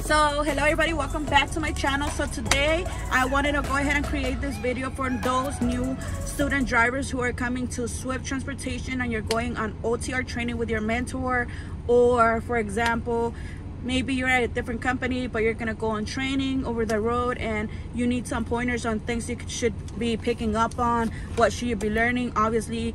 So hello everybody, welcome back to my channel. So today I wanted to go ahead and create this video for those new student drivers who are coming to Swift Transportation and you're going on OTR training with your mentor, or for example, maybe you're at a different company but you're gonna go on training over the road and you need some pointers on things you should be picking up on. What should you be learning? Obviously,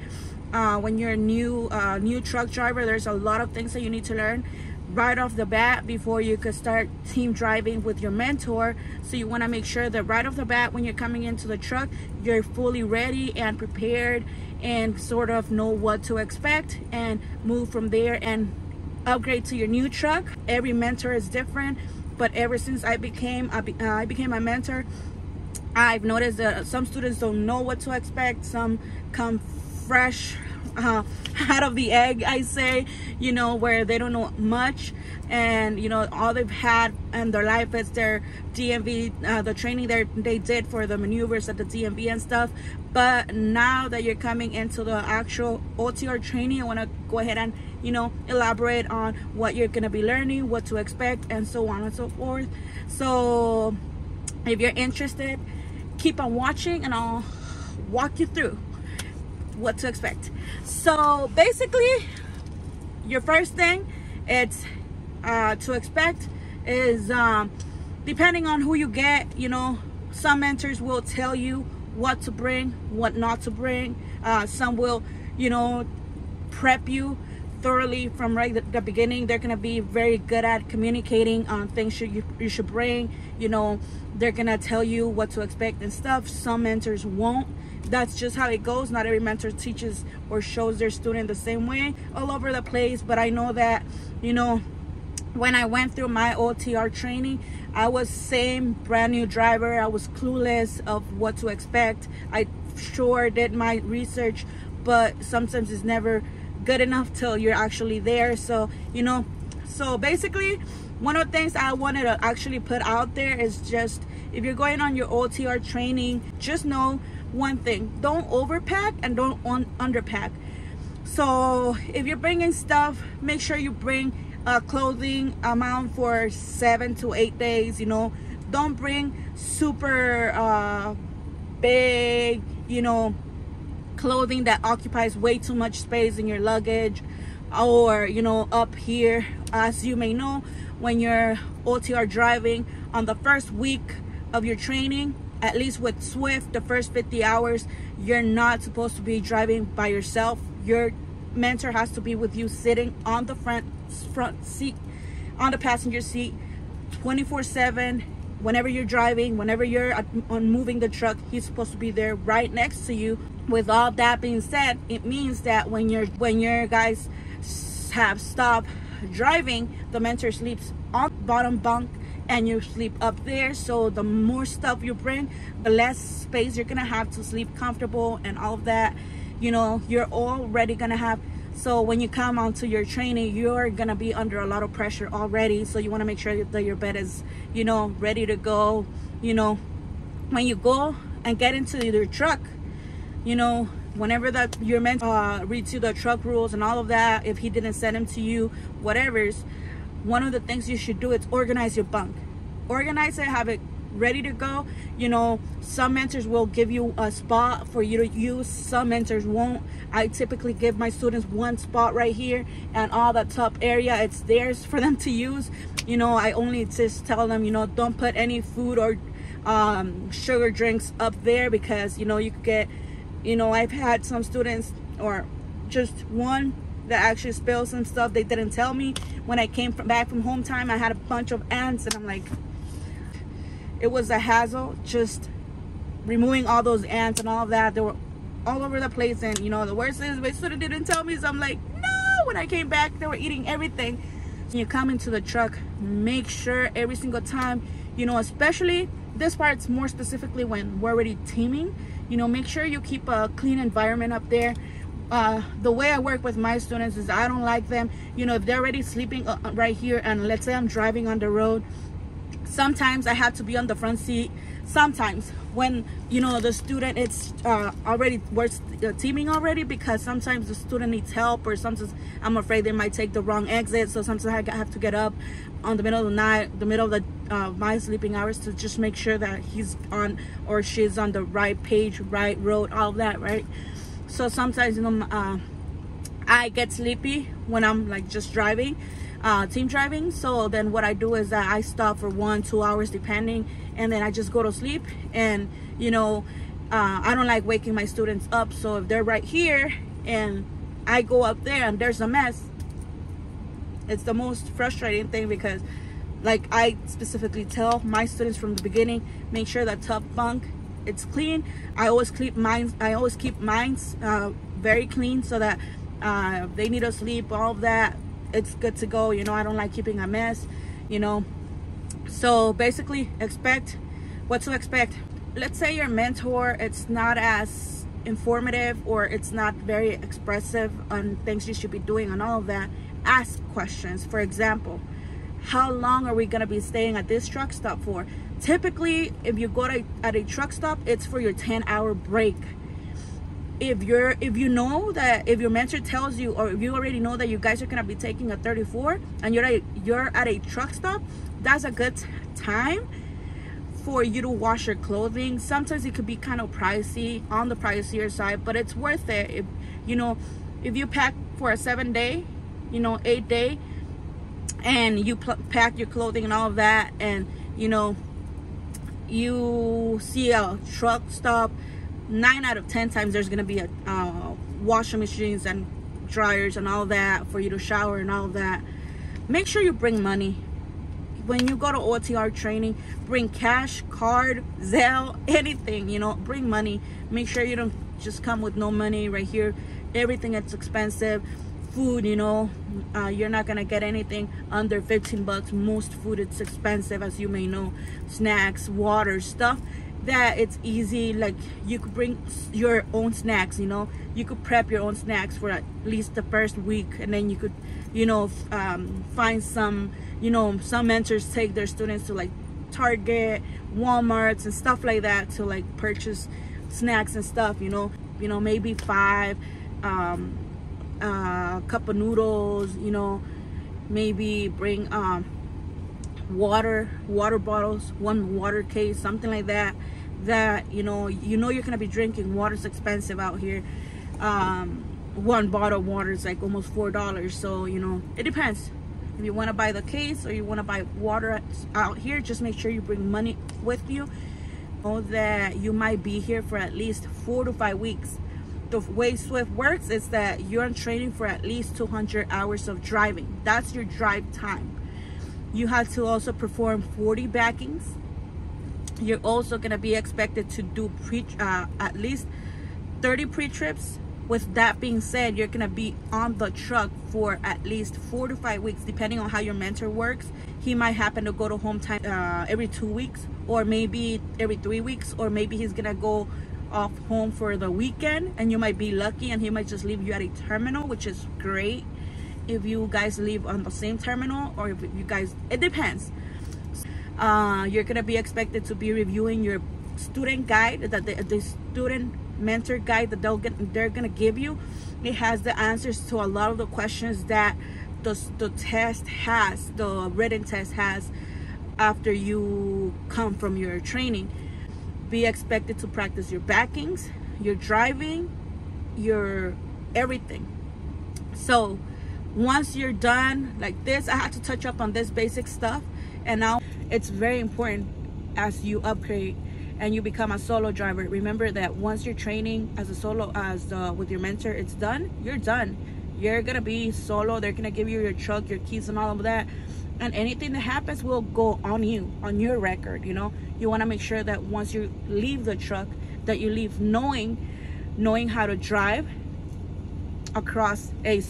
when you're a new truck driver, there's a lot of things that you need to learn right off the bat before you could start team driving with your mentor. So you want to make sure that right off the bat when you're coming into the truck, you're fully ready and prepared and sort of know what to expect and move from there and upgrade to your new truck. Every mentor is different, but ever since I became a mentor, I've noticed that some students don't know what to expect. Some come fresh out of the egg, I say, you know, where they don't know much, and you know, all they've had in their life is their DMV, the training they did for the maneuvers at the DMV and stuff. But now that you're coming into the actual OTR training, I want to go ahead and, you know, elaborate on what you're going to be learning, what to expect, and so on and so forth. So if you're interested, keep on watching and I'll walk you through what to expect. So basically, your first thing it's to expect is depending on who you get, you know, some mentors will tell you what to bring, what not to bring. Some will, you know, prep you thoroughly from right at the beginning. They're gonna be very good at communicating on things you should bring. You know, they're gonna tell you what to expect and stuff. Some mentors won't. That's just how it goes. Not every mentor teaches or shows their student the same way, all over the place. But I know that, you know, when I went through my OTR training, I was same brand new driver. I was clueless of what to expect. I sure did my research, but sometimes it's never good enough till you're actually there. So, you know, so basically one of the things I wanted to actually put out there is just, if you're going on your OTR training, just know one thing: don't overpack and don't underpack. So if you're bringing stuff, make sure you bring a clothing amount for 7 to 8 days. You know, don't bring super big, you know, clothing that occupies way too much space in your luggage, or, you know, up here. As you may know, when you're OTR driving on the first week of your training, at least with Swift, the first 50 hours, you're not supposed to be driving by yourself. Your mentor has to be with you, sitting on the front seat, on the passenger seat, 24/7. Whenever you're driving, whenever you're on moving the truck, he's supposed to be there right next to you. With all that being said, it means that when your guys have stopped driving, the mentor sleeps on the bottom bunk and you sleep up there. So the more stuff you bring, the less space you're gonna have to sleep comfortable and all of that, you know, you're already gonna have. So when you come onto your training, you're gonna be under a lot of pressure already. So you want to make sure that your bed is, you know, ready to go. You know, when you go and get into your truck, you know, whenever that your mentor reads you the truck rules and all of that, if he didn't send them to you, whatever's, one of the things you should do is organize your bunk. Organize it, have it ready to go. You know, some mentors will give you a spot for you to use, some mentors won't. I typically give my students one spot right here, and all the top area, it's theirs for them to use. You know, I only just tell them, you know, don't put any food or sugar drinks up there, because, you know, you could get, you know, I've had some students, or just one, that actually spilled some stuff. They didn't tell me. When I came back from home time, I had a bunch of ants, and I'm like, it was a hassle just removing all those ants and all of that. They were all over the place, and you know, the worst is my student didn't tell me, so I'm like, no. When I came back, they were eating everything. When you come into the truck, make sure every single time, you know, especially this part's more specifically when we're already teaming, you know, make sure you keep a clean environment up there. The way I work with my students is I don't like them, you know, if they're already sleeping right here, and let's say I'm driving on the road, sometimes I have to be on the front seat, sometimes when, you know, the student it's already works teaming already, because sometimes the student needs help, or sometimes I'm afraid they might take the wrong exit, so sometimes I have to get up on the middle of the night, the middle of the my sleeping hours, to just make sure that he's on or she's on the right page, right road, all of that, right? So sometimes, you know, I get sleepy when I'm like just driving, team driving. So then what I do is that I stop for 1-2 hours depending, and then I just go to sleep. And you know, I don't like waking my students up, so if they're right here and I go up there and there's a mess, it's the most frustrating thing, because like I specifically tell my students from the beginning, make sure that top bunk it's clean. I always keep mine very clean, so that if they need to sleep, all of that, it's good to go. You know, I don't like keeping a mess, you know. So basically, expect what to expect. Let's say your mentor, it's not as informative, or it's not very expressive on things you should be doing and all of that. Ask questions. For example, how long are we going to be staying at this truck stop for? Typically, if you go at a truck stop, it's for your 10-hour break. If you know that, if your mentor tells you, or if you already know that you guys are going to be taking a 34 and you're at a truck stop, that's a good time for you to wash your clothing. Sometimes it could be kind of pricey, on the pricier side, but it's worth it. If you know, if you pack for a 7-day, you know, 8-day, and you pack your clothing and all of that, and you know, you see a truck stop, 9 out of 10 times there's gonna be a washing machines and dryers and all that for you to shower and all of that. Make sure you bring money when you go to OTR training. Bring cash, card, Zelle, anything, you know. Bring money. Make sure you don't just come with no money. Right here, everything is expensive. Food, you know, you're not gonna get anything under 15 bucks. Most food, it's expensive, as you may know. Snacks, water, stuff that it's easy, like you could bring your own snacks, you know. You could prep your own snacks for at least the first week, and then you could, you know, find some, you know, some mentors take their students to like Target, Walmarts and stuff like that to like purchase snacks and stuff, you know, maybe 5 cup of noodles, you know, maybe bring water bottles, 1 water case, something like that, you know you're gonna be drinking. Water's expensive out here. 1 bottle of water is like almost $4, so you know, it depends. If you want to buy the case or you want to buy water out here, just make sure you bring money with you. Know that you might be here for at least 4 to 5 weeks. The way Swift works is that you're in training for at least 200 hours of driving. That's your drive time. You have to also perform 40 backings. You're also going to be expected to do at least 30 pre-trips. With that being said, you're going to be on the truck for at least 4 to 5 weeks, depending on how your mentor works. He might happen to go to home time every 2 weeks, or maybe every 3 weeks, or maybe he's going to go off home for the weekend, and you might be lucky and he might just leave you at a terminal, which is great if you guys leave on the same terminal, or if you guys, it depends. You're gonna be expected to be reviewing your student guide, that the student mentor guide that they're gonna give you. It has the answers to a lot of the questions that the test has, the written test has, after you come from your training. Be expected to practice your backings, your driving, your everything. So once you're done like this, I had to touch up on this basic stuff, and now it's very important as you upgrade and you become a solo driver. Remember that once you're training as a solo, with your mentor, it's done. You're done. You're gonna be solo. They're gonna give you your truck, your keys, and all of that, and anything that happens will go on you, on your record. You know, you want to make sure that once you leave the truck, that you leave knowing how to drive across a,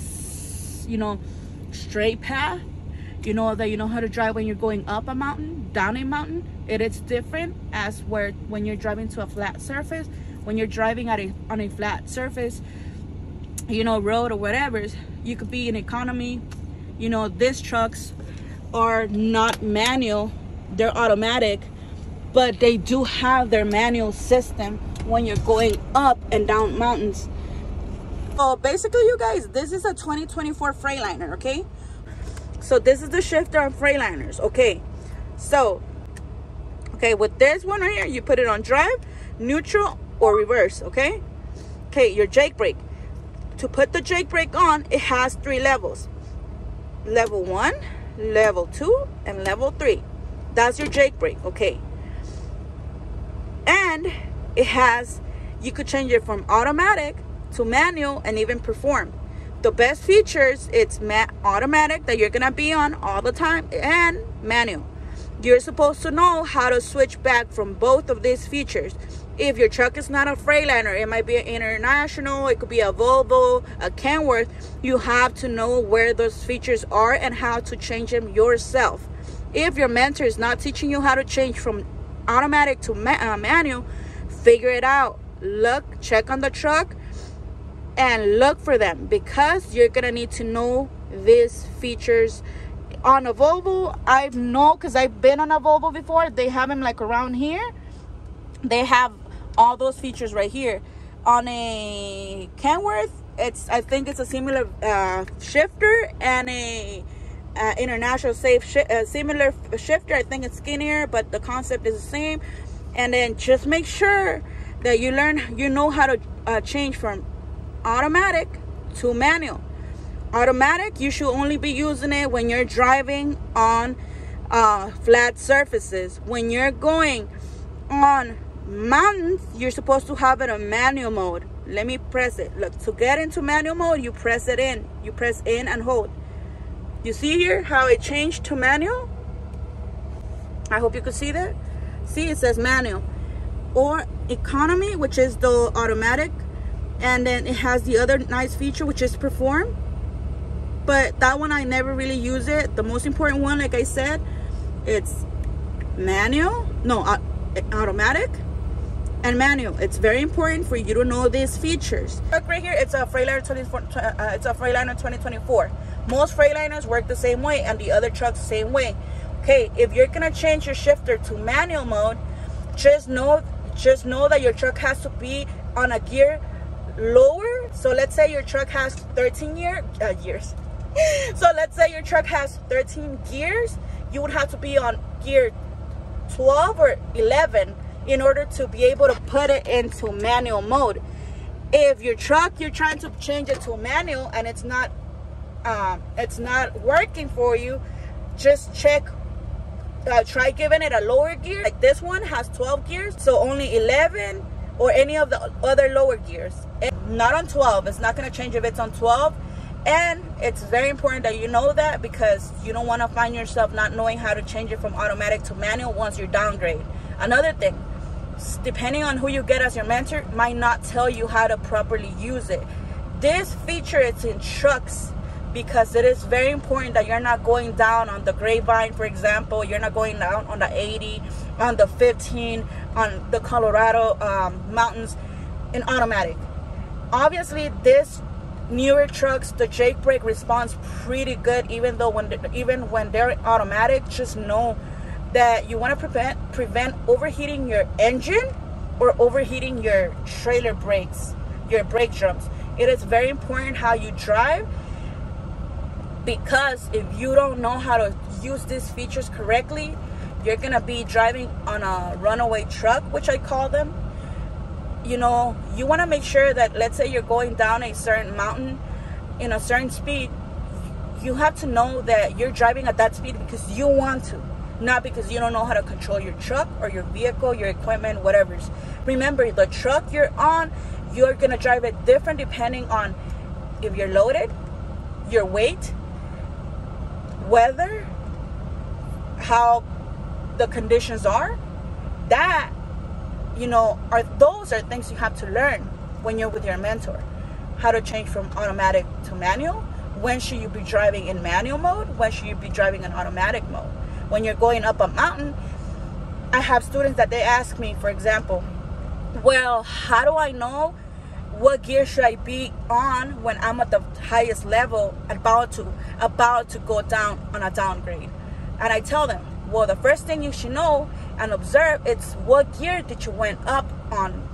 you know, straight path. You know that you know how to drive when you're going up a mountain, down a mountain. It is different as when you're driving to a flat surface. When you're driving on a flat surface, you know, road or whatever, you could be in economy. You know, these trucks are not manual, they're automatic. but they do have their manual system when you're going up and down mountains. So basically, you guys, this is a 2024 Freightliner, okay? So this is the shifter on Freightliners, okay? So, okay, with this one right here, you put it on drive, neutral, or reverse, okay? Okay, your Jake brake. To put the Jake brake on, it has 3 levels. Level 1, level 2, and level 3. That's your Jake brake, okay? And it has, you could change it from automatic to manual and even perform. The best features, it's automatic that you're gonna be on all the time, and manual. You're supposed to know how to switch back from both of these features. If your truck is not a Freightliner, it might be an International, it could be a Volvo, a Kenworth, you have to know where those features are and how to change them yourself. If your mentor is not teaching you how to change from automatic to manual, figure it out. Look, check on the truck, and look for them, because you're gonna need to know these features. On a Volvo, I know, because I've been on a Volvo before, they have them like around here. They have all those features right here. On a Kenworth, I think it's a similar shifter, and a International similar shifter. I think it's skinnier, but the concept is the same. And then just make sure that you know how to change from automatic to manual. Automatic, you should only be using it when you're driving on flat surfaces. When you're going on mountains, you're supposed to have it on manual mode. Let me press it. Look, to get into manual mode, you press it in. You press in and hold. You see here how it changed to manual? I hope you could see that. See, it says manual. Or economy, which is the automatic. And then it has the other nice feature, which is perform. But that one, I never really use it. The most important one, like I said, it's manual. No, automatic and manual. It's very important for you to know these features. Look right here, it's a Freightliner 2024. Most Freightliners work the same way, and the other trucks the same way. Okay, if you're gonna change your shifter to manual mode, just know that your truck has to be on a gear lower. So let's say your truck has 13 years. So let's say your truck has 13 gears. You would have to be on gear 12 or 11 in order to be able to put it into manual mode. If your truck, you're trying to change it to manual and it's not working for you, just check, try giving it a lower gear. Like this one has 12 gears, so only 11 or any of the other lower gears. Not on 12. It's not going to change if it's on 12. And it's very important that you know that, because you don't want to find yourself not knowing how to change it from automatic to manual once you downgrade. Another thing, depending on who you get as your mentor, might not tell you how to properly use it. This feature is in trucks because it is very important that you're not going down on the Grapevine, for example. You're not going down on the 80, on the 15, on the Colorado mountains in automatic. Obviously, this newer trucks, the Jake brake responds pretty good, even when they're automatic. Just know that you want to prevent overheating your engine or overheating your trailer brakes, your brake drums. It is very important how you drive, because if you don't know how to use these features correctly, you're gonna be driving on a runaway truck, which I call them. You know, you want to make sure that, let's say you're going down a certain mountain in a certain speed, you have to know that you're driving at that speed because you want to, not because you don't know how to control your truck or your vehicle, your equipment, whatever. Remember, the truck you're on, you're going to drive it different depending on if you're loaded, your weight, weather, how the conditions are. That, you know, those are things you have to learn when you're with your mentor. How to change from automatic to manual. When should you be driving in manual mode? When should you be driving in automatic mode? When you're going up a mountain, I have students that they ask me, for example, well, how do I know what gear should I be on when I'm at the highest level, about to go down on a downgrade? And I tell them, well, the first thing you should know and observe, it's what gear did you went up on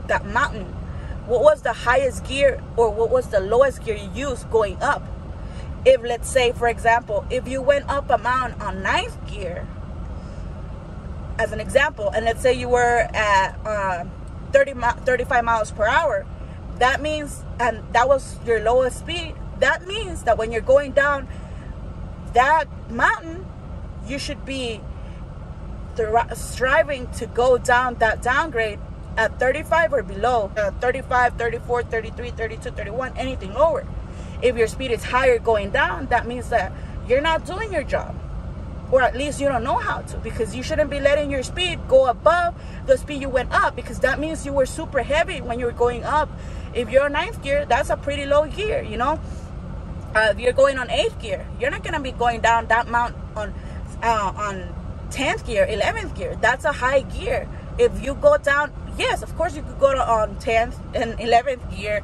that mountain? What was the highest gear or what was the lowest gear you used going up? If, let's say, for example, if you went up a mountain on 9th gear, as an example, and let's say you were at 35 miles per hour, that means, and that was your lowest speed, that means that when you're going down that mountain, you should be striving to go down that downgrade at 35 or below, 35, 34, 33, 32, 31, anything lower. If your speed is higher going down, that means that you're not doing your job, or at least you don't know how to, because you shouldn't be letting your speed go above the speed you went up, because that means you were super heavy when you were going up. If you're 9th gear, that's a pretty low gear, you know. If you're going on 8th gear, you're not gonna be going down that mountain on 10th gear, 11th gear. That's a high gear. If you go down, yes, of course you could go on 10th and 11th gear,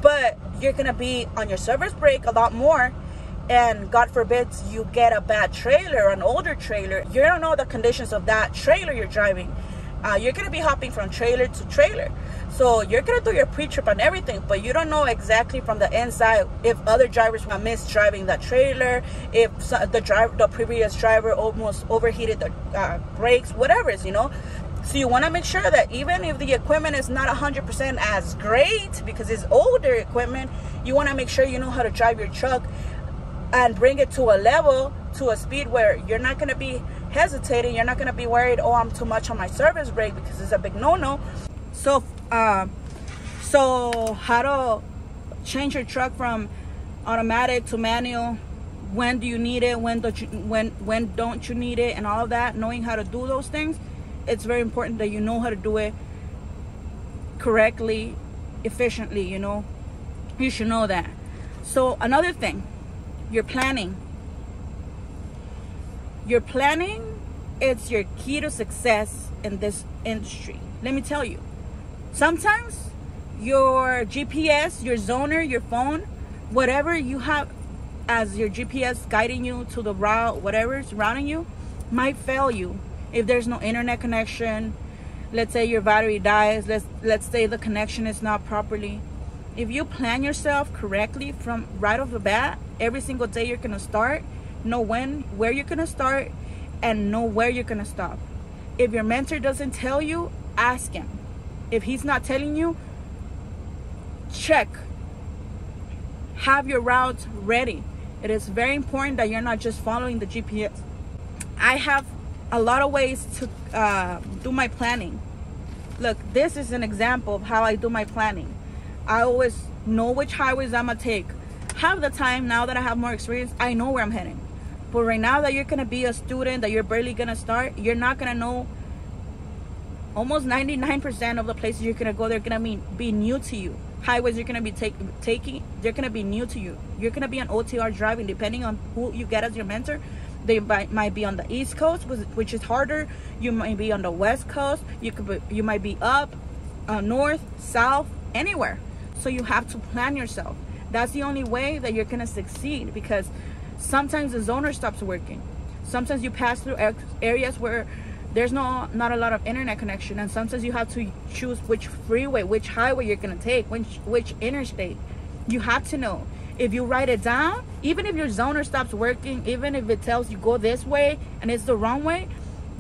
but you're gonna be on your service brake a lot more, and God forbid you get a bad trailer, an older trailer. You don't know the conditions of that trailer you're driving. You're gonna be hopping from trailer to trailer, so you're gonna do your pre-trip and everything, but you don't know exactly from the inside if other drivers were driving that trailer, if the previous driver almost overheated the brakes, whatever it is, you know. So you want to make sure that even if the equipment is not 100% as great, because it's older equipment, you want to make sure you know how to drive your truck and bring it to a level, to a speed where you're not going to be hesitating. You're not going to be worried, oh, I'm too much on my service brake, because it's a big no-no. So how to change your truck from automatic to manual? When do you need it? When don't you need it? And all of that, knowing how to do those things. It's very important that you know how to do it correctly, efficiently, you know. You should know that. So another thing, your planning. Your planning is your key to success in this industry. Let me tell you, sometimes your GPS, your zoner, your phone, whatever you have as your GPS guiding you to the route, whatever is routing you, might fail you. If there's no internet connection, let's say your battery dies, let's say the connection is not properly. If you plan yourself correctly from right off the bat, every single day you're gonna start, know where you're gonna start, and know where you're gonna stop. If your mentor doesn't tell you, ask him. If he's not telling you, check. Have your routes ready. It is very important that you're not just following the GPS. I have a lot of ways to do my planning. Look, this is an example of how I do my planning. I always know which highways I'm gonna take. Half the time, now that I have more experience, I know where I'm heading. But right now that you're gonna be a student, that you're barely gonna start, you're not gonna know. Almost 99% of the places you're gonna go, they're gonna be new to you. Highways you're gonna be taking, they're gonna be new to you. You're gonna be on OTR driving, depending on who you get as your mentor. They might be on the East Coast, which is harder. You might be on the West Coast. You might be up, north, south, anywhere. So you have to plan yourself. That's the only way that you're gonna succeed, because sometimes the zoner stops working. Sometimes you pass through areas where there's not a lot of internet connection, and sometimes you have to choose which freeway, which highway you're gonna take, which interstate. You have to know. If you write it down, even if your zoner stops working, even if it tells you go this way and it's the wrong way,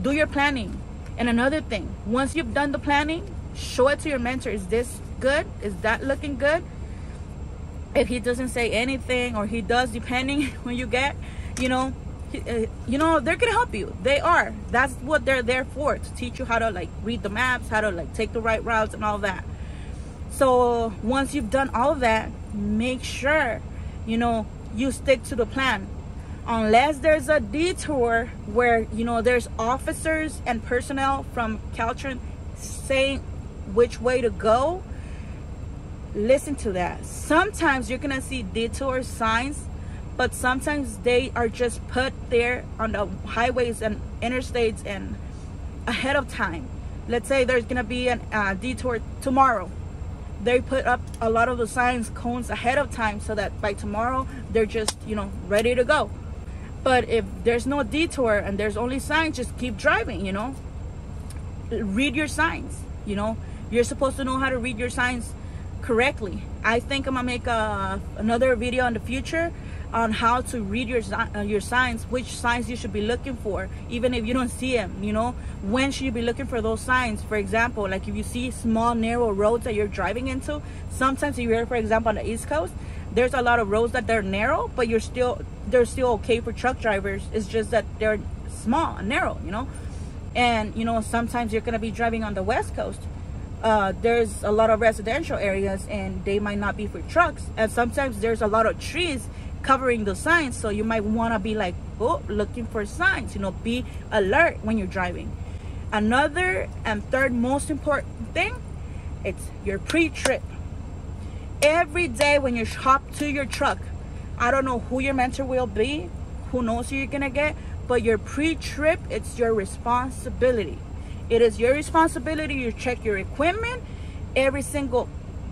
do your planning. And another thing, once you've done the planning, show it to your mentor. Is this good? Is that looking good? If he doesn't say anything, or he does, depending when you get, you know, they're gonna help you. They are. That's what they're there for, to teach you how to like read the maps, how to like take the right routes and all that. So once you've done all of that, make sure, you know, you stick to the plan. Unless there's a detour where, you know, there's officers and personnel from Caltrans saying which way to go, listen to that. Sometimes you're gonna see detour signs, but sometimes they are just put there on the highways and interstates and ahead of time. Let's say there's gonna be a detour tomorrow. They put up a lot of the signs, cones ahead of time, so that by tomorrow they're just, you know, ready to go. But if there's no detour and there's only signs, just keep driving, you know. read your signs. You know, you're supposed to know how to read your signs correctly. I think I'm gonna make another video in the future on how to read your signs, which signs you should be looking for, even if you don't see them. You know, when should you be looking for those signs? For example, like if you see small narrow roads that you're driving into, sometimes if you're, for example, on the East Coast, there's a lot of roads that they're narrow, but they're still okay for truck drivers. It's just that they're small and narrow, you know. And you know, sometimes you're gonna be driving on the West Coast. There's a lot of residential areas and they might not be for trucks, and sometimes there's a lot of trees covering the signs, so you might want to be like, oh, looking for signs. You know, be alert when you're driving. Another and third most important thing, it's your pre-trip. Every day when you hop to your truck, I don't know who your mentor will be, who knows who you're gonna get, but your pre-trip, it's your responsibility. It is your responsibility to check your equipment every single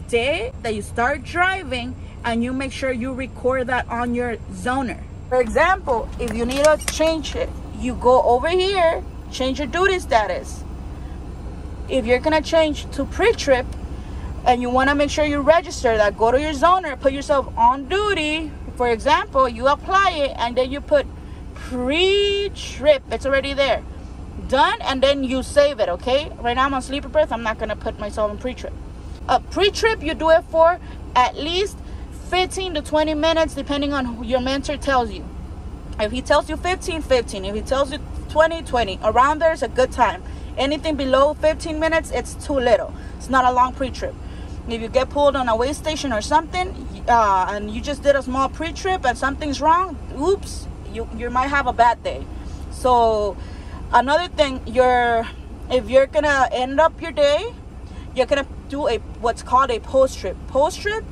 day that you start driving, and you make sure you record that on your zoner. For example, if you need to change it, you go over here, change your duty status. If you're gonna change to pre-trip and you wanna make sure you register that, go to your zoner, put yourself on duty. For example, you apply it and then you put pre-trip, it's already there. Done, and then you save it, okay? Right now I'm on sleeper berth, I'm not gonna put myself on pre-trip. Pre-trip, you do it for at least 15 to 20 minutes, depending on who your mentor tells you. If he tells you 15, 15. If he tells you 20, 20. Around there is a good time. Anything below 15 minutes, it's too little. It's not a long pre-trip. If you get pulled on a way station or something, and you just did a small pre-trip and something's wrong, oops, you might have a bad day. So another thing, if you're gonna end up your day, you're gonna do what's called a post-trip. Post-trip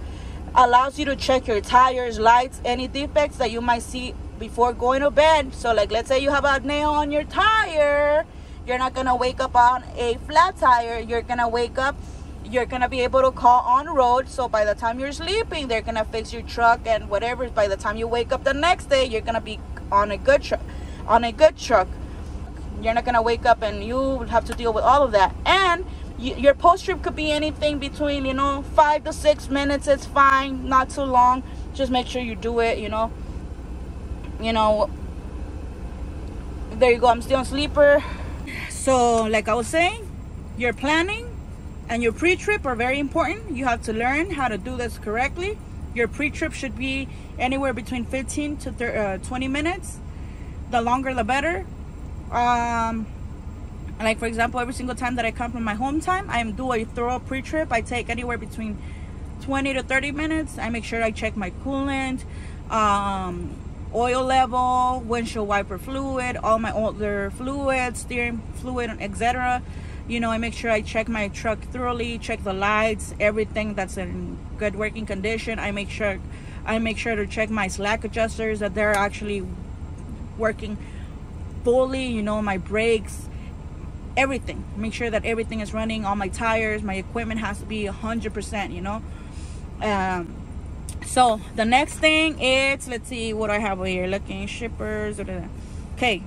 allows you to check your tires, lights, any defects that you might see before going to bed. So like, let's say you have a nail on your tire, you're not gonna wake up on a flat tire. You're gonna wake up, you're gonna be able to call on road, so by the time you're sleeping, they're gonna fix your truck and whatever. By the time you wake up the next day, you're gonna be on a good truck. You're not gonna wake up and you have to deal with all of that. And your post trip could be anything between, you know, 5 to 6 minutes. It's fine, not too long. Just make sure you do it. You know, there you go. I'm still on sleeper. So like I was saying, your planning and your pre-trip are very important. You have to learn how to do this correctly. Your pre-trip should be anywhere between 15 to 20 minutes. The longer the better. Like for example, every single time that I come from my home time, I do a thorough pre-trip. I take anywhere between 20 to 30 minutes. I make sure I check my coolant, oil level, windshield wiper fluid, all my other fluids, steering fluid, etc. You know, I make sure I check my truck thoroughly, check the lights, everything that's in good working condition. I make sure to check my slack adjusters, that they're actually working fully. You know, my brakes, everything. Make sure that everything is running. All my tires, my equipment has to be 100%, you know. So the next thing is, let's see what I have over here, looking shippers. Okay,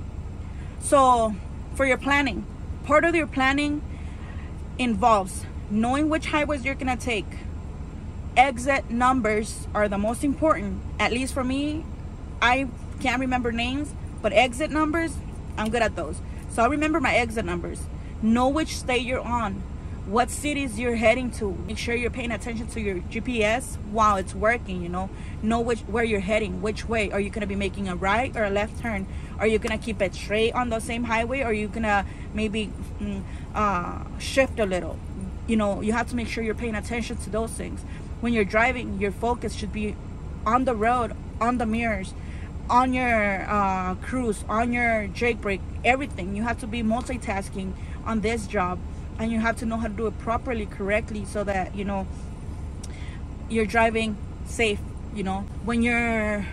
so for your planning, part of your planning involves knowing which highways you're gonna take. Exit numbers are the most important. At least for me, I can't remember names, but exit numbers, I'm good at those. So I remember my exit numbers. Know which state you're on, what cities you're heading to. Make sure you're paying attention to your GPS while it's working. You know where you're heading, which way. Are you gonna be making a right or a left turn? Are you gonna keep it straight on the same highway, or are you gonna maybe shift a little? You know, you have to make sure you're paying attention to those things. When you're driving, your focus should be on the road, on the mirrors, on your cruise, on your Jake brake, everything. You have to be multitasking on this job, and you have to know how to do it properly, correctly, so that, you know, you're driving safe. You know, when you're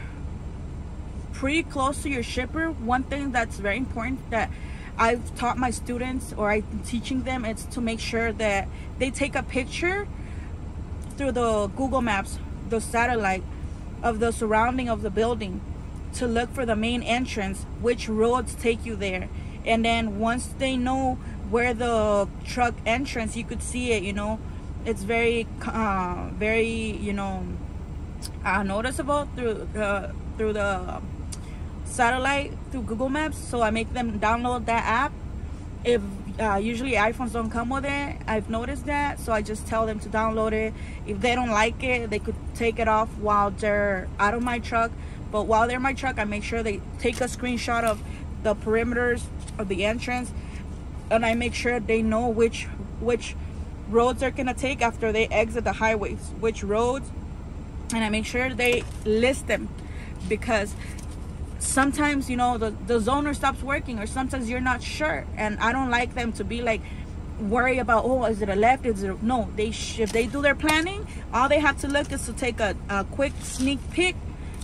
pretty close to your shipper, one thing that's very important that I've taught my students, or I'm teaching them, is to make sure that they take a picture through the Google Maps, the satellite, of the surrounding of the building, to look for the main entrance, which roads take you there. And then once they know where the truck entrance, you could see it, you know, it's very you know, noticeable through the satellite, through Google Maps. So I make them download that app. If usually iPhones don't come with it, I've noticed that, so I just tell them to download it. If they don't like it, they could take it off while they're out of my truck. But while they're in my truck, I make sure they take a screenshot of the perimeters of the entrance, and I make sure they know which roads they're gonna take after they exit the highways, which roads, and I make sure they list them, because sometimes, you know, the zoner stops working, or sometimes you're not sure, and I don't like them to be like worry about, oh, is it a left, is it no. If they do their planning, all they have to look is to take a quick sneak peek,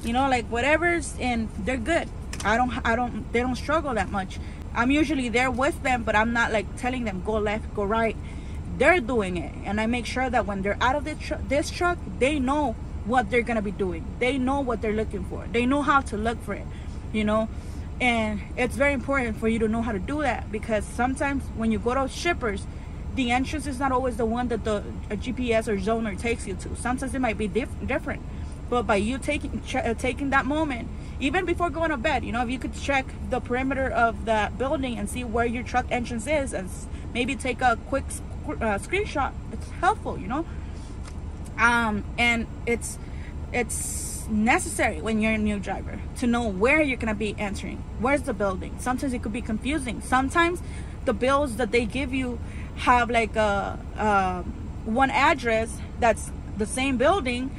you know, like whatever's, and they're good. They don't struggle that much. I'm usually there with them, but I'm not like telling them go left, go right. They're doing it, and I make sure that when they're out of this truck, they know what they're gonna be doing. They know what they're looking for. They know how to look for it, you know. And it's very important for you to know how to do that, because sometimes when you go to shippers, the entrance is not always the one that the GPS or zoner takes you to. Sometimes it might be different. But by you taking that moment, even before going to bed, you know, if you could check the perimeter of that building and see where your truck entrance is, and maybe take a quick screenshot, it's helpful, you know. And it's necessary when you're a new driver to know where you're gonna be entering. Where's the building? Sometimes it could be confusing. Sometimes the bills that they give you have like one address that's the same building,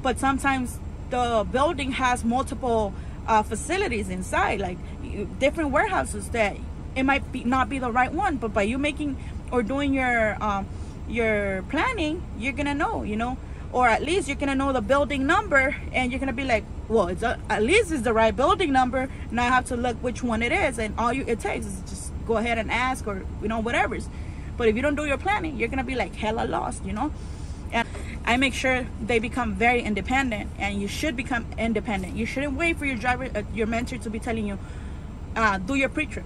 but sometimes the building has multiple facilities inside, like different warehouses, that it might not be the right one. But by you making or doing your planning, you're gonna know, you know, or at least you're gonna know the building number, and you're gonna be like, well, at least it's the right building number. Now I have to look which one it is, and all it takes is just go ahead and ask, or you know, whatever's. But if you don't do your planning, you're gonna be like hella lost, you know. And I make sure they become very independent, and you should become independent. You shouldn't wait for your driver, your mentor, to be telling you, do your pre-trip,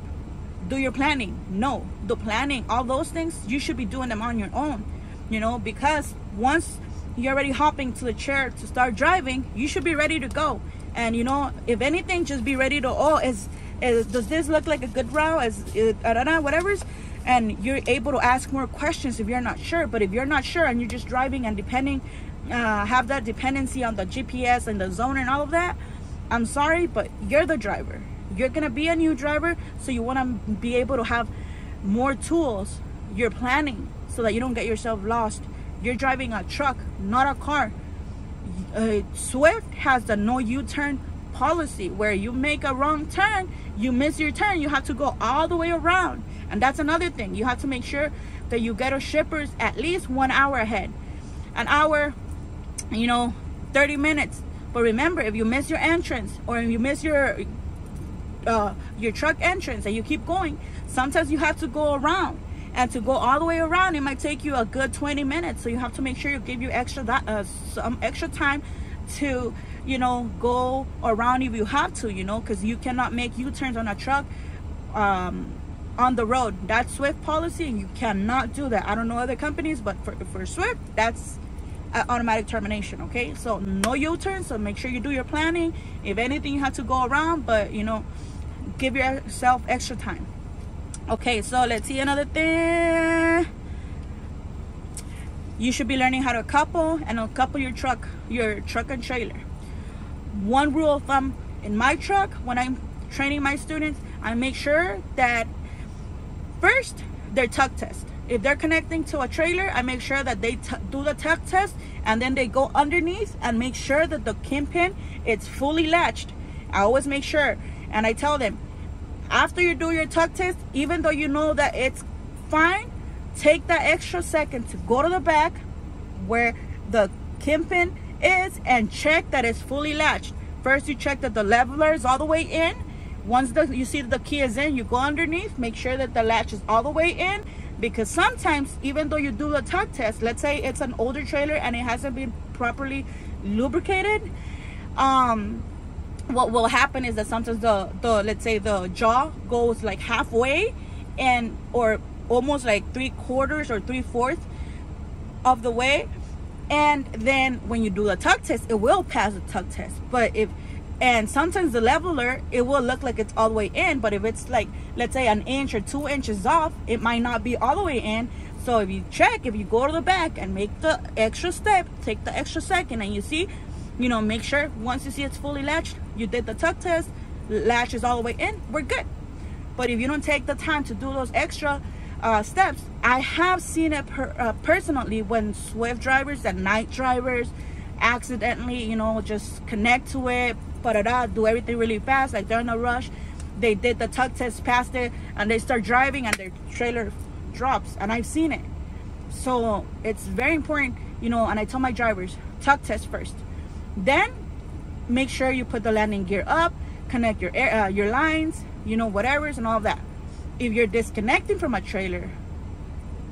do your planning. No, the planning, all those things, you should be doing them on your own, you know, because once you're already hopping to the chair to start driving, you should be ready to go. And you know, if anything, just be ready to, does this look like a good route, whatever's, and you're able to ask more questions if you're not sure. But if you're not sure and you're just driving and have that dependency on the GPS and the zone and all of that, I'm sorry, but you're the driver. You're gonna be a new driver, so you want to be able to have more tools. You're planning so that you don't get yourself lost. You're driving a truck, not a car. Swift has the no U-turn policy, where you make a wrong turn, you miss your turn, you have to go all the way around. And that's another thing. You have to make sure that you get a shippers at least 1 hour ahead. An hour, you know, 30 minutes. But remember, if you miss your entrance, or if you miss your truck entrance and you keep going, sometimes you have to go around. And to go all the way around, it might take you a good 20 minutes. So you have to make sure you give you some extra time to, you know, go around if you have to, you know, because you cannot make U-turns on a truck on the road. That's Swift policy, and you cannot do that. I don't know other companies, but for Swift, that's automatic termination. Okay, so no U-turns. So make sure you do your planning. If anything, you have to go around, but you know, give yourself extra time. Okay, so let's see another thing. You should be learning how to couple and uncouple your truck and trailer. One rule of thumb in my truck, when I'm training my students, I make sure that first their tug test. If they're connecting to a trailer, I make sure that they do the tug test, and then they go underneath and make sure that the kingpin is fully latched. I always make sure, and I tell them, after you do your tug test, even though you know that it's fine, take that extra second to go to the back where the kingpin is and check that it's fully latched. First, you check that the leveler is all the way in. Once you see that the key is in, you go underneath, make sure that the latch is all the way in, because sometimes, even though you do the tug test, let's say it's an older trailer and it hasn't been properly lubricated, what will happen is that sometimes the let's say the jaw goes like halfway, or almost like 3/4 or 3/4 of the way. And then when you do the tug test, it will pass the tug test. And sometimes the leveler, it will look like it's all the way in, but if it's like, let's say 1 inch or 2 inches off, it might not be all the way in. So if you go to the back and make the extra step, take the extra second, and you see, make sure once you see it's fully latched, you did the tug test, latch is all the way in, we're good. But if you don't take the time to do those extra steps, I have seen it personally when Swift drivers and night drivers accidentally, just connect to it, do everything really fast, like they're in a rush. They did the tug test, passed it, and they start driving and their trailer drops, and I've seen it. So it's very important, and I tell my drivers, tug test first, then make sure you put the landing gear up, connect your lines, whatever's and all that. If you're disconnecting from a trailer,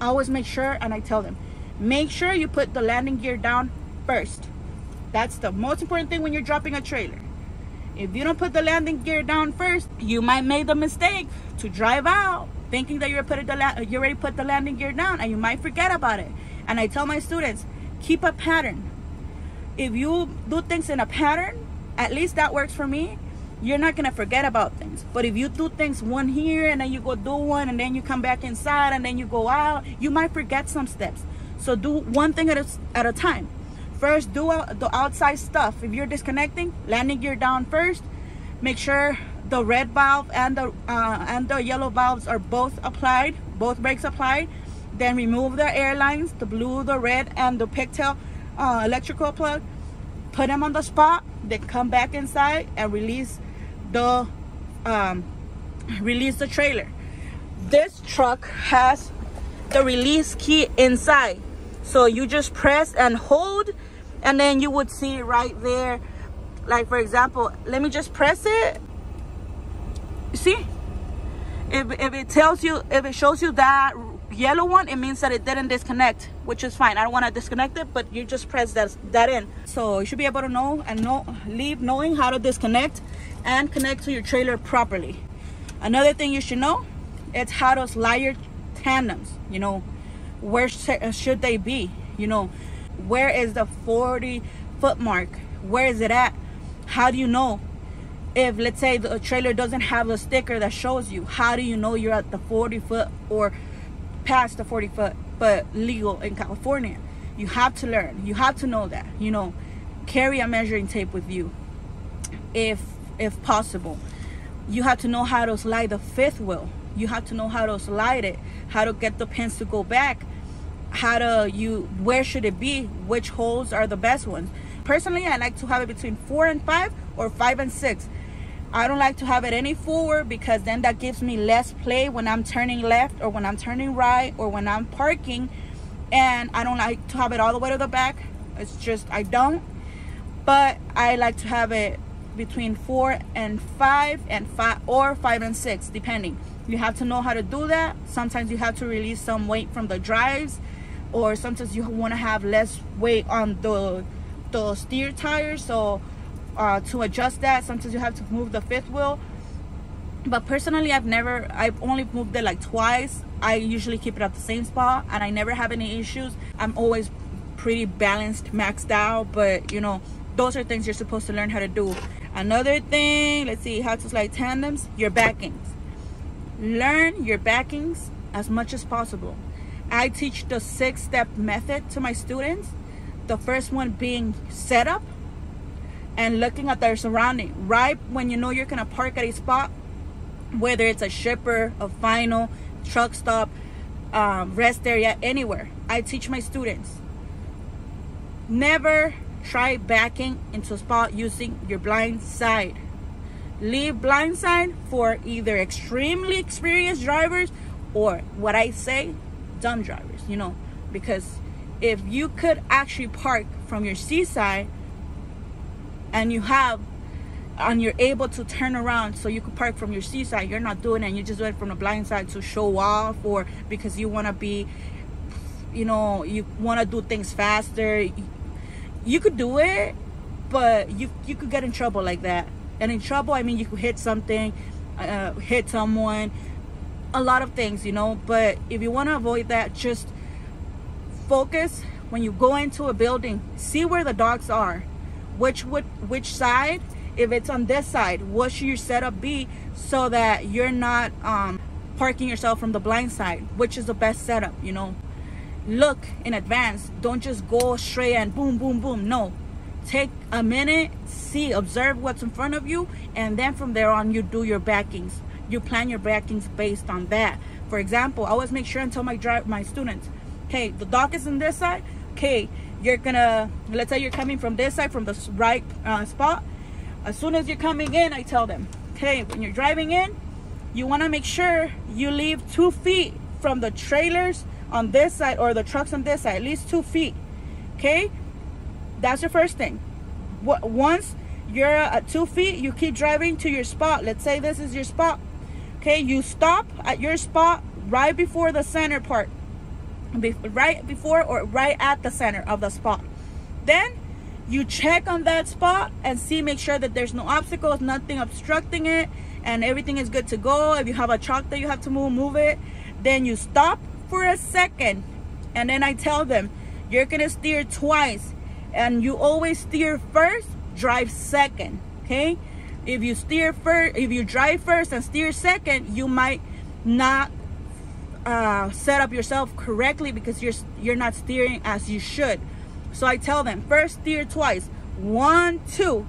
I always make sure, and I tell them, make sure you put the landing gear down first. That's the most important thing when you're dropping a trailer. If you don't put the landing gear down first, you might make the mistake to drive out thinking that you already put the landing gear down, and you might forget about it. And I tell my students, keep a pattern. If you do things in a pattern, at least that works for me, you're not gonna forget about things. But if you do things one here and then you go do one and then you come back inside and then you go out, you might forget some steps. So do one thing at a time. First, do the outside stuff. If you're disconnecting, landing gear down first. Make sure the red valve and the yellow valves are both applied, both brakes applied. Then remove the air lines, the blue, the red, and the pigtail electrical plug. Put them on the spot. Then come back inside and release the trailer. This truck has the release key inside, so you just press and hold, and then you would see right there. Like for example, let me just press it. You see, if it shows you that yellow one, it means that it didn't disconnect, which is fine. I don't want to disconnect it, but you just press that in. So you should be able to know and leave knowing how to disconnect and connect to your trailer properly. Another thing you should know is how to slide your tandems. Where should they be? Where is the 40-foot mark? Where is it at? How do you know? If let's say the trailer doesn't have a sticker that shows you, how do you know you're at the 40-foot or past the 40-foot, but legal in California? You have to learn. You have to know that. Carry a measuring tape with you if possible. You have to know how to slide the fifth wheel. You have to know how to slide it, how to get the pins to go back, where should it be, which holes are the best ones. Personally, I like to have it between 4 and 5 or 5 and 6. I don't like to have it any forward, because then that gives me less play when I'm turning left or when I'm turning right or when I'm parking. And I don't like to have it all the way to the back. It's just, I don't. But I like to have it between 4 and 5 and 5 or 5 and 6, depending. You have to know how to do that. Sometimes you have to release some weight from the drives, or sometimes you want to have less weight on the steer tires. So to adjust that, sometimes you have to move the fifth wheel. But personally, I've only moved it like twice. I usually keep it at the same spot, and I never have any issues. I'm always pretty balanced, maxed out. But those are things you're supposed to learn how to do. Another thing, let's see, how to slide tandems, your backings. Learn your backings as much as possible. I teach the 6-step method to my students. The first one being setup and looking at their surrounding. Right when you know you're gonna park at a spot, whether it's a shipper, a final, truck stop, rest area, anywhere, I teach my students, never try backing into a spot using your blind side. Leave blind side for either extremely experienced drivers or, what I say, dumb drivers, because if you could actually park from your C side and you're able to turn around so you could park from your C side, you're not doing it, and you just do it from the blind side to show off, or because you want to be, you want to do things faster. You could do it, but you could get in trouble like that. And in trouble, I mean, you could hit something, hit someone, a lot of things, you know. But if you want to avoid that, just focus when you go into a building. See where the dogs are, which side. If it's on this side, what should your setup be so that you're not parking yourself from the blind side, which is the best setup, you know. Look in advance. Don't just go straight and boom, boom, boom. No, take a minute, see, observe what's in front of you, and then from there on, you do your backings. You plan your backings based on that. For example, I always make sure and tell my students, okay, the dog is on this side. Okay, you're gonna, let's say you're coming from this side, from the right spot. As soon as you're coming in, I tell them, okay, when you're driving in, you want to make sure you leave 2 feet from the trailers on this side or the trucks on this side, at least 2 feet. Okay, that's your first thing. Once you're at 2 feet, you keep driving to your spot. Let's say this is your spot. Okay, you stop at your spot right before the center part, right before or right at the center of the spot. Then you check on that spot and see, make sure that there's no obstacles, nothing obstructing it, and everything is good to go. If you have a truck that you have to move it. Then you stop for a second, and then I tell them, you're gonna steer twice, and you always steer first, drive second. Okay, if you steer first, if you drive first and steer second, you might not set up yourself correctly because you're not steering as you should. So I tell them, first steer twice, 1, 2,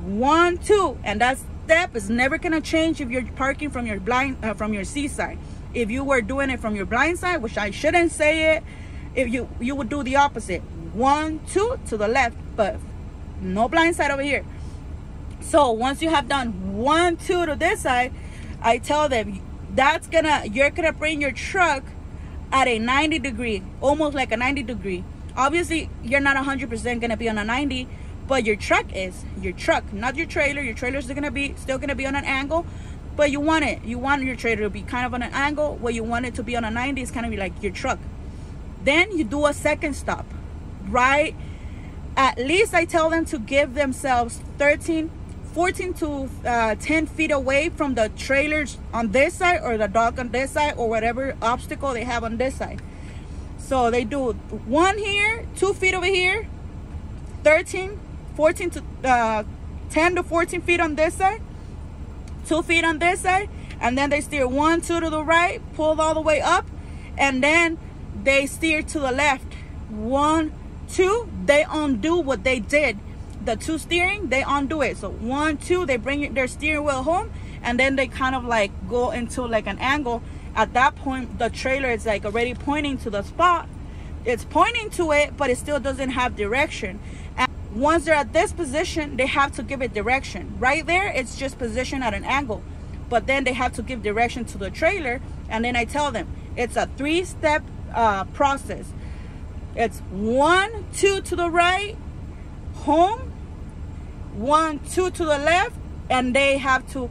1, 2, and that step is never gonna change if you're parking from your from your C side. If you were doing it from your blind side, which I shouldn't say it, if you would do the opposite, 1, 2 to the left, but no blind side over here. So once you have done 1, 2 to this side, I tell them you're gonna bring your truck at a 90 degree, almost like a 90 degree. Obviously, you're not 100% gonna be on a 90, but your truck is. Your truck, not your trailer. Your trailer is still gonna be on an angle, but you want your trailer to be kind of on an angle. What you want it to be on a 90 is kind of like your truck. Then you do a second stop, right? At least I tell them to give themselves 14 to 10 feet away from the trailers on this side or the dog on this side or whatever obstacle they have on this side. So they do 1 here, 2 feet over here, 10 to 14 feet on this side, 2 feet on this side, and then they steer 1, 2 to the right, pull all the way up, and then they steer to the left. 1, 2, they undo what they did. The 2 steering, they undo it. So 1, 2, they bring their steering wheel home, and then they kind of like go into like an angle. At that point, the trailer is like already pointing to the spot. It's pointing to it, but it still doesn't have direction. And once they're at this position, they have to give it direction. Right there, it's just positioned at an angle. But then they have to give direction to the trailer. And then I tell them, it's a 3-step process. It's 1, 2 to the right, home, 1, 2 to the left, and they have to,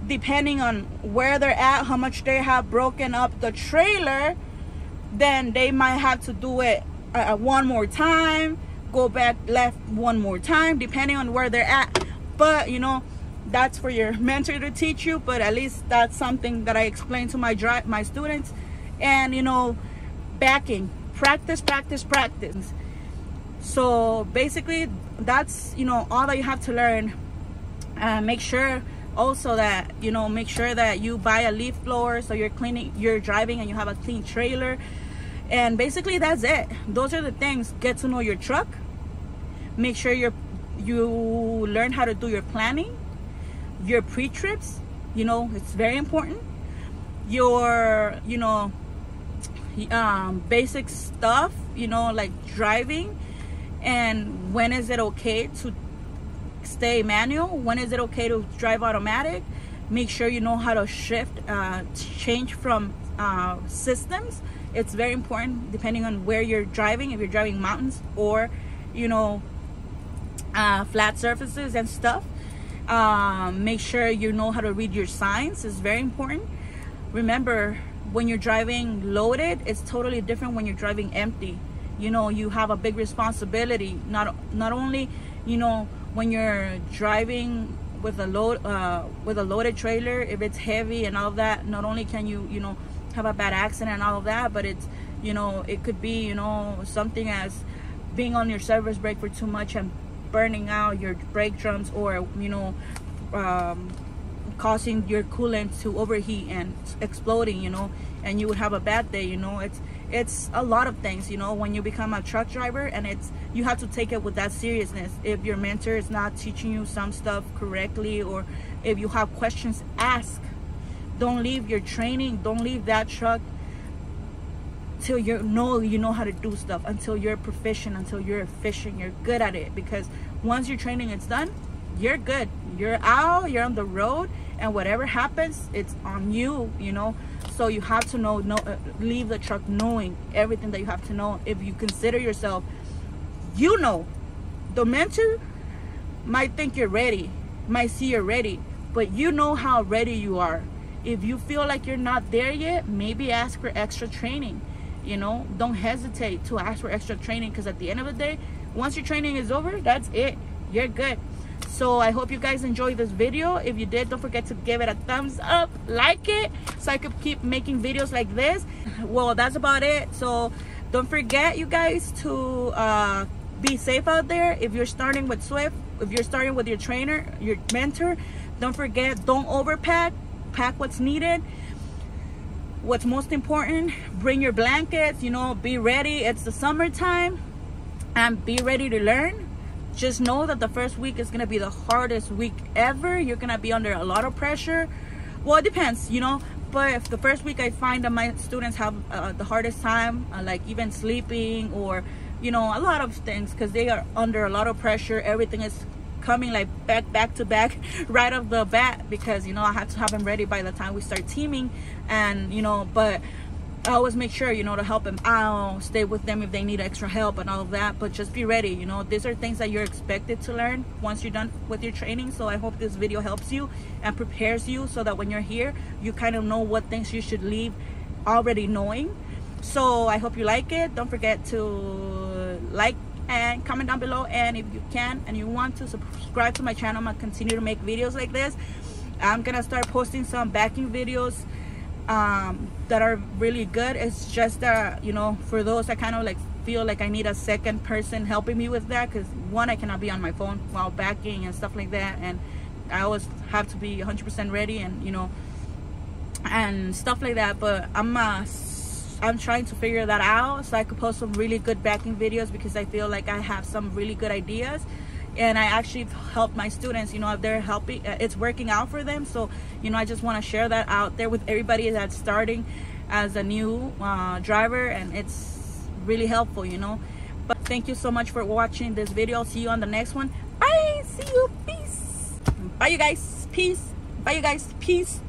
depending on where they're at, how much they have broken up the trailer, then they might have to do it 1 more time, go back left 1 more time, depending on where they're at. But you know, that's for your mentor to teach you, but at least that's something that I explain to my students. And you know, backing, practice. So basically that's, you know, all that you have to learn. Make sure also that, you know, make sure that you buy a leaf blower so you're driving and you have a clean trailer. And basically that's it. Those are the things. Get to know your truck. Make sure you learn how to do your planning, your pre-trips, you know, it's very important. Your, you know, basic stuff, you know, like driving, and when is it okay to stay manual, when is it okay to drive automatic. Make sure you know how to change from systems. It's very important depending on where you're driving, if you're driving mountains or, you know, flat surfaces and stuff. Make sure you know how to read your signs. It's very important. Remember, when you're driving loaded, it's totally different when you're driving empty. You know, you have a big responsibility, not only, you know, when you're driving with a loaded trailer, if it's heavy and all of that, not only can you have a bad accident and all of that, but it's, it could be, something as being on your service brake for too much and burning out your brake drums, or causing your coolant to overheat and exploding, and you would have a bad day. It's a lot of things, when you become a truck driver, and you have to take it with that seriousness. If your mentor is not teaching you some stuff correctly, or if you have questions, ask. Don't leave your training, don't leave that truck till you know how to do stuff, until you're proficient, until you're efficient, you're good at it. Because once your training is done, you're good, you're out, you're on the road, and whatever happens, it's on you. So you have to leave the truck knowing everything that you have to know. If you consider yourself, the mentor might think you're ready, might see you're ready, but you know how ready you are. If you feel like you're not there yet, maybe ask for extra training. Don't hesitate to ask for extra training, because at the end of the day, once your training is over, that's it, you're good. So I hope you guys enjoyed this video. If you did, don't forget to give it a thumbs up, like it, so I could keep making videos like this. Well, that's about it. So don't forget, you guys, to be safe out there. If you're starting with Swift, if you're starting with your trainer, your mentor, don't forget, don't overpack. Pack what's needed. What's most important, bring your blankets, be ready. It's the summertime, and be ready to learn. Just know that the first week is going to be the hardest week ever. You're going to be under a lot of pressure. Well, it depends, but if the first week, I find that my students have the hardest time, like even sleeping, or a lot of things, because they are under a lot of pressure. Everything is coming like back to back right off the bat, because I have to have them ready by the time we start teaming. And but I always make sure to help them out, stay with them if they need extra help and all of that. But just be ready. These are things that you're expected to learn once you're done with your training. So I hope this video helps you and prepares you, so that when you're here, you kind of know what things you should leave already knowing. So I hope you like it. Don't forget to like and comment down below, and if you can and you want to, subscribe to my channel. I'm gonna continue to make videos like this. I'm gonna start posting some backing videos that are really good. It's just that for those that kind of like feel like I need a second person helping me with that, because one, I cannot be on my phone while backing and stuff like that, and I always have to be 100% ready, and and stuff like that. But I'm trying to figure that out, so I could post some really good backing videos, because I feel like I have some really good ideas, and I actually help my students, if they're helping, it's working out for them. So I just want to share that out there with everybody that's starting as a new driver, and it's really helpful. But thank you so much for watching this video. I'll see you on the next one. Bye. See you. Peace. Bye, you guys. Peace. Bye, you guys. Peace.